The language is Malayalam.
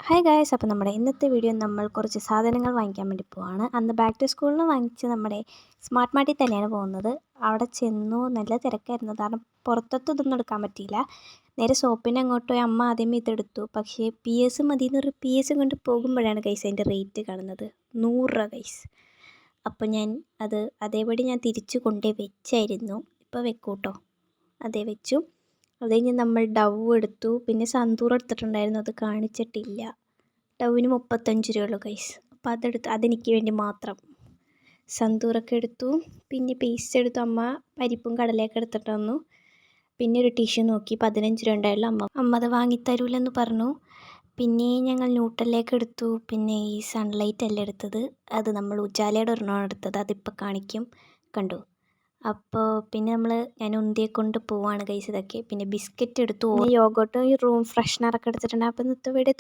ഹായ് ഗായ്സ്, അപ്പോൾ നമ്മുടെ ഇന്നത്തെ വീഡിയോ നമ്മൾ കുറച്ച് സാധനങ്ങൾ വാങ്ങിക്കാൻ വേണ്ടി പോവാണ്. അന്ന് ബാക്ക് ടു സ്കൂളിന് വാങ്ങിച്ച് നമ്മുടെ സ്മാർട്ട് മാർട്ടിൽ തന്നെയാണ് പോകുന്നത്. അവിടെ ചെന്നു നല്ല തിരക്കായിരുന്നു, കാരണം പുറത്തത്തെ ഇതൊന്നും എടുക്കാൻ പറ്റിയില്ല. നേരെ ഷോപ്പിന് അങ്ങോട്ട് പോയി അമ്മ ആദ്യമേ ഇതെടുത്തു. പക്ഷേ PS മതി എന്ന് പറഞ്ഞ് PS കൊണ്ട് പോകുമ്പോഴാണ് ഗൈസ് അതിൻ്റെ റേറ്റ് കാണുന്നത് 100 രൂപ ഗൈസ്. അപ്പോൾ ഞാൻ അതേപടി ഞാൻ തിരിച്ചു കൊണ്ടേ വെച്ചായിരുന്നു. ഇപ്പോൾ വെക്കൂട്ടോ, അതേ വെച്ചു. അത് കഴിഞ്ഞ് നമ്മൾ ഡവ് എടുത്തു, പിന്നെ സന്തൂർ എടുത്തിട്ടുണ്ടായിരുന്നു, അത് കാണിച്ചിട്ടില്ല. ഡവിന് 35 രൂപയുള്ളൂ ഗൈസ്. അപ്പോൾ അതെനിക്ക് വേണ്ടി മാത്രം. സന്തൂറൊക്കെ എടുത്തു, പിന്നെ പേസ്റ്റ് എടുത്തു. അമ്മ പരിപ്പും കടലയൊക്കെ എടുത്തിട്ട് വന്നു. പിന്നെ ഒരു ടിഷ്യൂ നോക്കി 15 രൂപ ഉണ്ടായുള്ളൂ. അമ്മ അത് വാങ്ങിത്തരൂലെന്ന് പറഞ്ഞു. പിന്നെ ഞങ്ങൾ ന്യൂട്രലേക്ക് എടുത്തു. പിന്നെ ഈ സൺലൈറ്റ് അല്ല എടുത്തത്, അത് നമ്മൾ ഉജാലയുടെ ഒരെണ്ണമാണ് എടുത്തത്. അതിപ്പോൾ കാണിക്കും, കണ്ടു. അപ്പോൾ പിന്നെ ഞാൻ ഉന്തിയെ കൊണ്ട് പോവാണ് ഗൈസ് ഇതൊക്കെ. പിന്നെ ബിസ്ക്കറ്റ് എടുത്തു, യോഗോട്ട്, റൂം ഫ്രഷ്നറൊക്കെ എടുത്തിട്ടുണ്ട്. അപ്പോൾ ഇന്നത്തെ വീഡിയോ